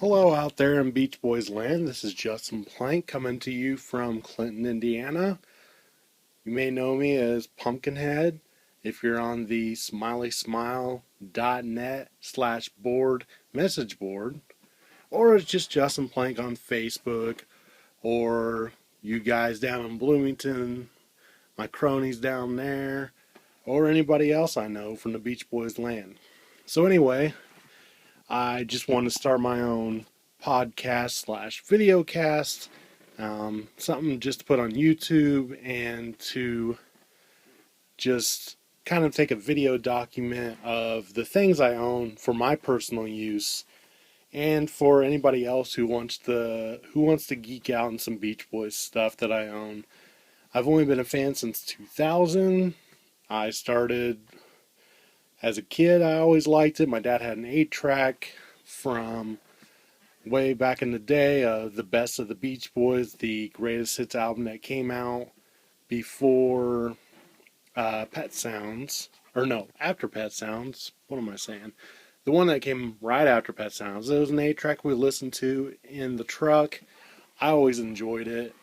Hello out there in Beach Boys land. This is Justin Plank coming to you from Clinton, Indiana. You may know me as Pumpkinhead if you're on the smileysmile.net/board message board, or it's just Justin Plank on Facebook, or you guys down in Bloomington, my cronies down there, or anybody else I know from the Beach Boys land. So anyway, I just want to start my own podcast/videocast, something just to put on YouTube and to just kind of take a video document of the things I own for my personal use and for anybody else who wants to geek out on some Beach Boys stuff that I own. I've only been a fan since 2000. I started as a kid. I always liked it. My dad had an 8-track from way back in the day, the best of the Beach Boys, the greatest hits album that came out before Pet Sounds, or no, after Pet Sounds. What am I saying? The one that came right after Pet Sounds. It was an 8-track we listened to in the truck. I always enjoyed it.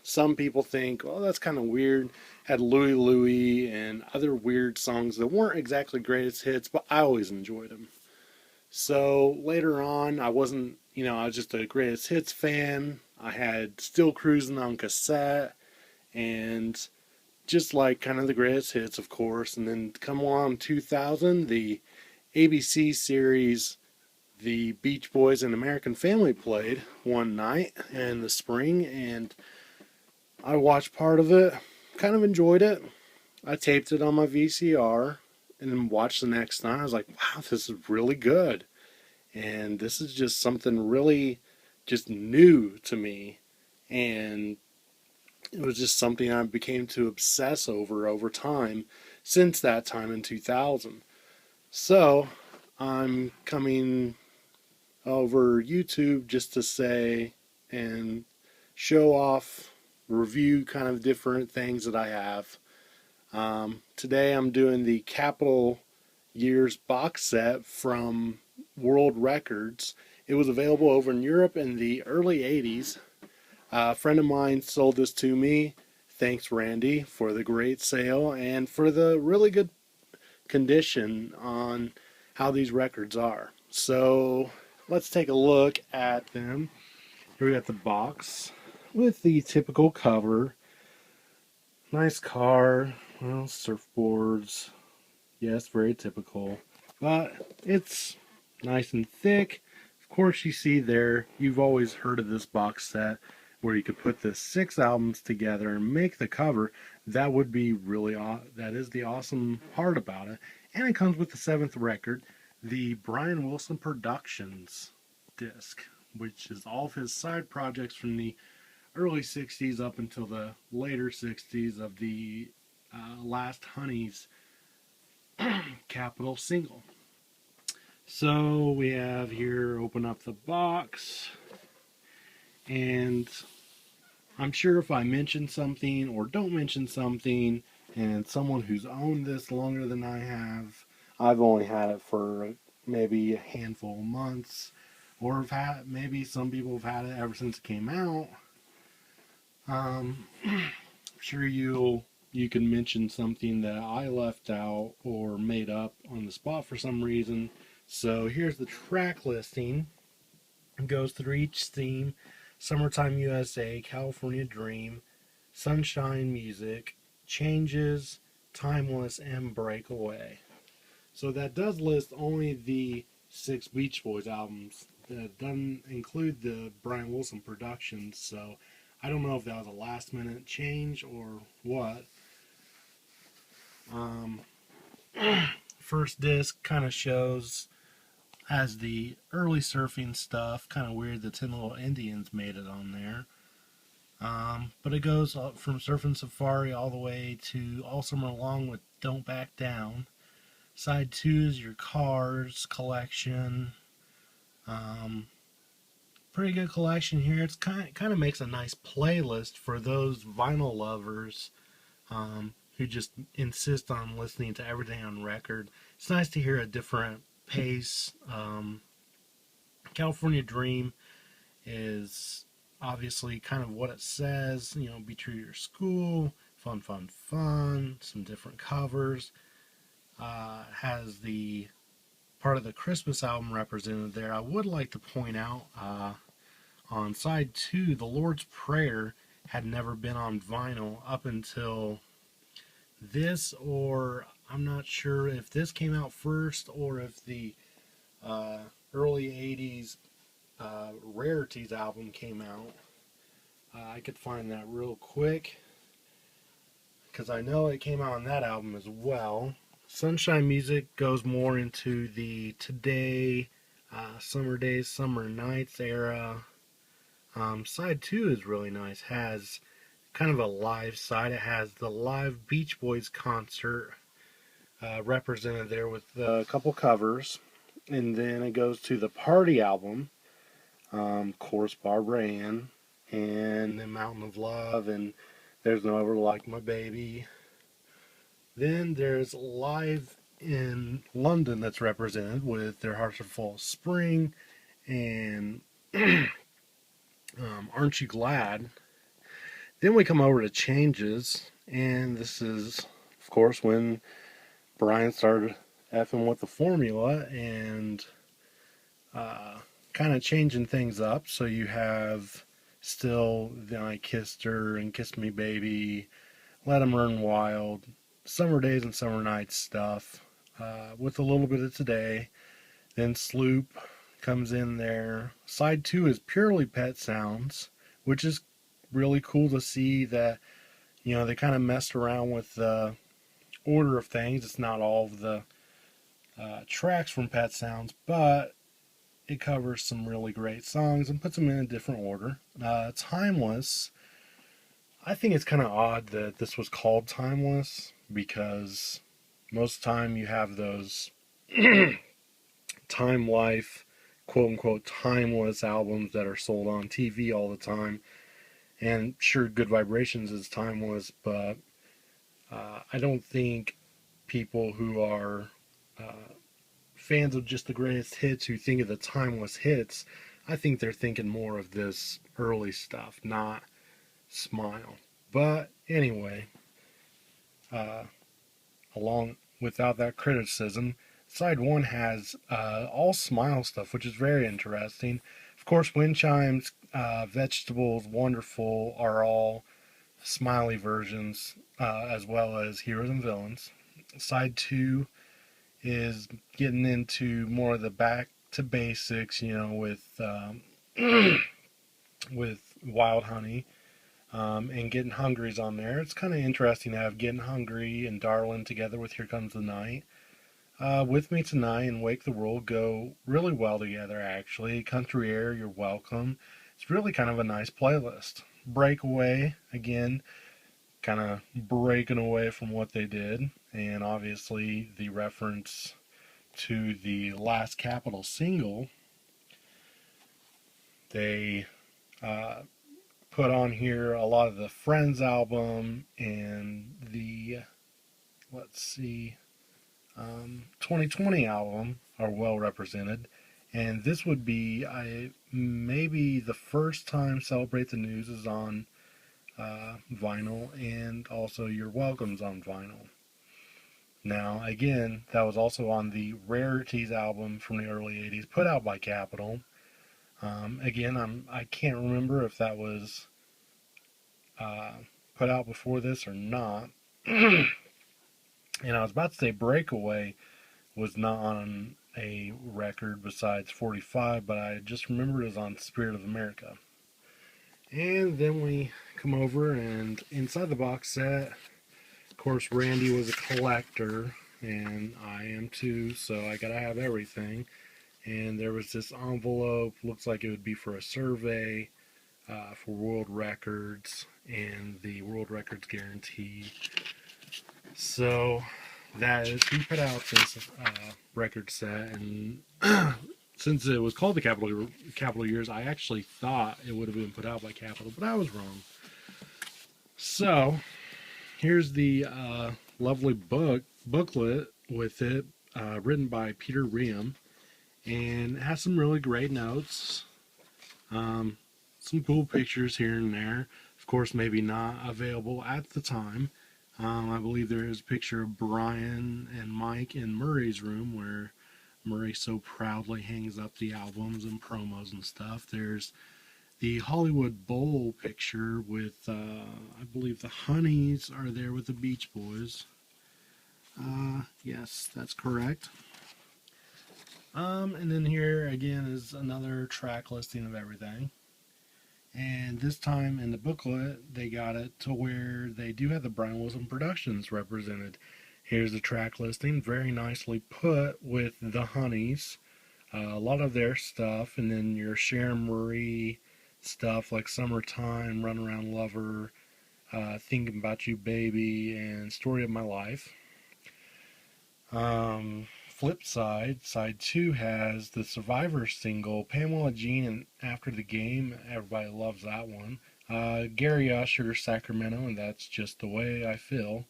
Some people think, well, that's kind of weird. Had Louie Louie and other weird songs that weren't exactly greatest hits, but I always enjoyed them. So later on, I wasn't, I was just a greatest hits fan. I had Still Cruising on cassette and just like kind of the greatest hits, of course. And then come along 2000, the ABC series, The Beach Boys and American Family played one night in the spring, and I watched part of it, kind of enjoyed it. I taped it on my VCR and then watched the next night. I was like, wow, this is really good. And this is just something really just new to me. And it was just something I became to obsess over time since that time in 2000. So I'm coming over YouTube just to say and show off, review kind of different things that I have. Today I'm doing the Capitol Years box set from World Records. It was available over in Europe in the early 80s. A friend of mine sold this to me. Thanks, Randy, for the great sale and for the really good condition on how these records are. So let's take a look at them. Here we got the box with the typical cover. Nice car, well, surfboards. Yes, very typical. But it's nice and thick. Of course, you see there, you've always heard of this box set where you could put the 6 albums together and make the cover. That would be really that is the awesome part about it. And it comes with the 7th record, the Brian Wilson Productions disc, which is all of his side projects from the early 60s up until the later 60s of the Last Honey's Capitol single. So we have here, open up the box, and I'm sure if I mention something or don't mention something, and someone who's owned this longer than I have, I've only had it for maybe a handful of months, or maybe some people have had it ever since it came out. I'm sure you can mention something that I left out or made up on the spot for some reason. So here's the track listing. It goes through each theme: Summertime USA, California Dream, Sunshine Music, Changes, Timeless, and Breakaway. So that does list only the 6 Beach Boys albums. That doesn't include the Brian Wilson Productions, so I don't know if that was a last minute change or what. First disc kind of has the early surfing stuff. Kind of weird the 10 Little Indians made it on there. But it goes from Surfing Safari all the way to All Summer Long with Don't Back Down. Side 2 is your Cars collection. Pretty good collection here. It's kind of makes a nice playlist for those vinyl lovers who just insist on listening to everything on record. It's nice to hear a different pace, California Dream is obviously kind of what it says, be true to your school, fun, fun, fun, some different covers. Has the part of the Christmas album represented there. I would like to point out on side 2, the Lord's Prayer had never been on vinyl up until this, or I'm not sure if this came out first or if the early 80s Rarities album came out. I could find that real quick because I know it came out on that album as well. Sunshine Music goes more into the today, summer days, summer nights era. Side 2 is really nice. Has kind of a live side. It has the live Beach Boys concert represented there with a couple covers. And then it goes to the party album. Of course, Barbara Ann. And then Mountain of Love. And There's No Ever Like My Baby. Then there's Live in London that's represented with Their Hearts Are Full of Spring and Aren't You Glad? Then we come over to Changes, and this is, of course, when Brian started effing with the formula and kind of changing things up. So you have still Then I Kissed Her and Kiss Me Baby, Let 'Em Run Wild, Summer Days and Summer Nights stuff with a little bit of Today. Then Sloop comes in there. Side 2 is purely Pet Sounds, which is really cool to see that, they kind of messed around with the order of things. It's not all of the tracks from Pet Sounds, but it covers some really great songs and puts them in a different order. Timeless. I think it's kind of odd that this was called Timeless because most of the time you have those Time Life, quote unquote, timeless albums that are sold on TV all the time. And sure, Good Vibrations is timeless, but I don't think people who are fans of just the greatest hits who think of the timeless hits, I think they're thinking more of this early stuff, not Smile. But anyway, along without that criticism, side 1 has all Smile stuff, which is very interesting. Of course, Wind Chimes, Vegetables, Wonderful are all Smiley versions, as well as Heroes and Villains. Side 2 is getting into more of the back to basics, with with Wild Honey, and Getting Hungry's on there. It's kind of interesting to have Getting Hungry and Darlin' together with Here Comes the Night. With Me Tonight and Wake the World go really well together, actually. Country Air, You're Welcome. It's really kind of a nice playlist. Breakaway, again, kind of breaking away from what they did. And obviously the reference to the last Capitol single. They put on here a lot of the Friends album and the, 2020 album are well represented. And this would be maybe the first time Celebrate the News is on vinyl, and also You're Welcome's on vinyl. Now, again, that was also on the Rarities album from the early 80s, put out by Capitol. Again, I can't remember if that was put out before this or not. And I was about to say Breakaway was not on a record besides 45, but I just remembered it was on Spirit of America. And then we come over, and inside the box set, of course, Randy was a collector, and I am too, so I gotta have everything. And there was this envelope, looks like it would be for a survey for World Records and the World Records guarantee. So that is who put out this record set, and since it was called the Capitol Years, I actually thought it would have been put out by Capitol, but I was wrong. So here's the lovely booklet with it, written by Peter Riem. and it has some really great notes. Some cool pictures here and there. Of course, maybe not available at the time. I believe there is a picture of Brian and Mike in Murray's room where Murray so proudly hangs up the albums and promos and stuff. There's the Hollywood Bowl picture with, I believe the Honeys are there with the Beach Boys. Yes, that's correct. And then here again is another track listing of everything. And this time in the booklet, they got it to where they do have the Brian Wilson Productions represented. Here's the track listing, very nicely put with the Honeys. A lot of their stuff, and then your Sharon Marie stuff like Summertime, Run Around Lover, Thinking About You Baby, and Story of My Life. Flip side, side 2 has the Survivor single, Pamela Jean and After the Game. Everybody loves that one. Gary Usher, Sacramento, and That's Just the Way I Feel.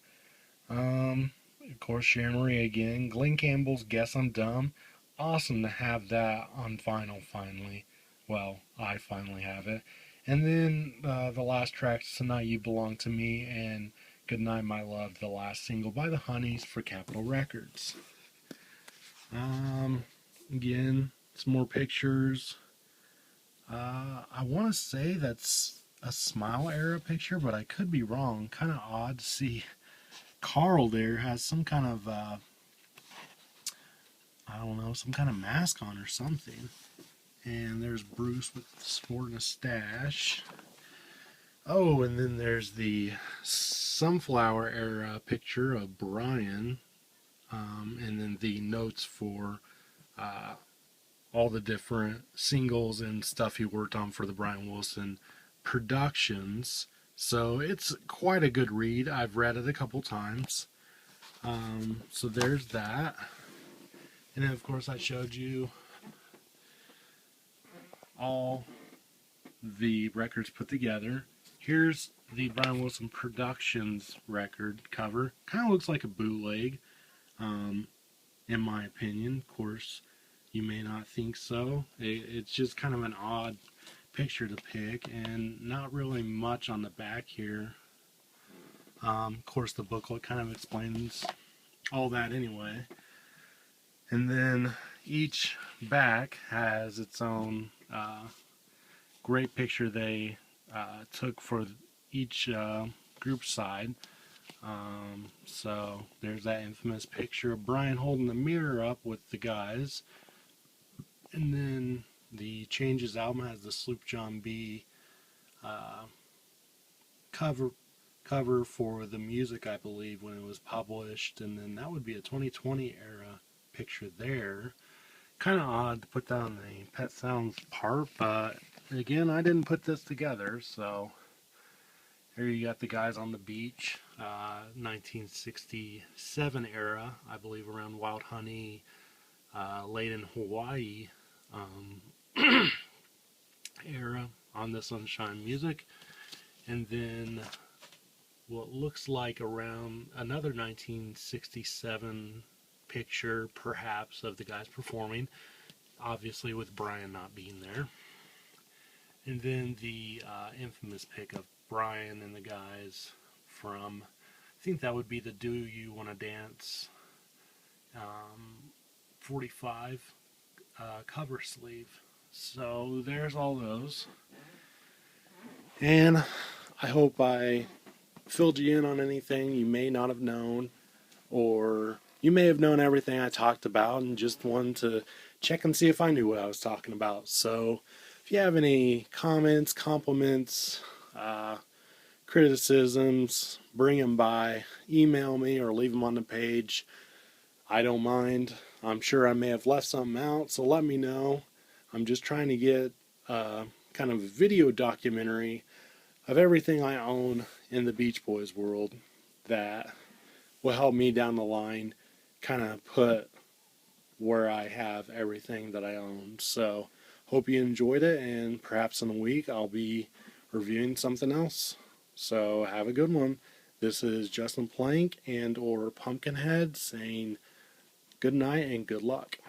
Of course, Sharon Marie again. Glenn Campbell's Guess I'm Dumb. Awesome to have that on vinyl finally. Well, I finally have it. And then the last track, Tonight You Belong to Me, and Goodnight My Love, the last single by the Honeys for Capitol Records. Again, some more pictures. I want to say that's a Smile era picture, but I could be wrong. Kind of odd to see Carl there has some kind of, I don't know, some kind of mask on or something. And there's Bruce with sporting a stash. Oh, and then there's the Sunflower era picture of Brian. And then the notes for all the different singles and stuff he worked on for the Brian Wilson Productions. So it's quite a good read. I've read it a couple times. So there's that. And then, of course, I showed you all the records put together. Here's the Brian Wilson Productions record cover. Kind of looks like a bootleg, in my opinion. Of course, you may not think so. It's just kind of an odd picture to pick, and not really much on the back here. Of course, the booklet kind of explains all that anyway. And then each back has its own great picture they took for each group side. So there's that infamous picture of Brian holding the mirror up with the guys. And then the Changes album has the Sloop John B cover for the music, I believe, when it was published. And then that would be a 2020 era picture there. Kind of odd to put that on the Pet Sounds part, but again, I didn't put this together, so here you got the guys on the beach, 1967 era, I believe, around Wild Honey, late in Hawaii era on the Sunshine Music. And then what looks like around another 1967 picture, perhaps, of the guys performing, obviously with Brian not being there. And then the infamous pic of Brian and the guys from, I think that would be the Do You Wanna Dance 45 cover sleeve. So there's all those. And I hope I filled you in on anything you may not have known, or you may have known everything I talked about and just wanted to check and see if I knew what I was talking about. So if you have any comments, compliments, criticisms, bring them by. Email me or leave them on the page. I don't mind. I'm sure I may have left something out, so let me know. I'm just trying to get kind of a video documentary of everything I own in the Beach Boys world that will help me down the line kind of put where I have everything that I own. So hope you enjoyed it, and perhaps in a week I'll be reviewing something else. So have a good one. This is Justin Plank and or Pumpkinhead saying good night and good luck.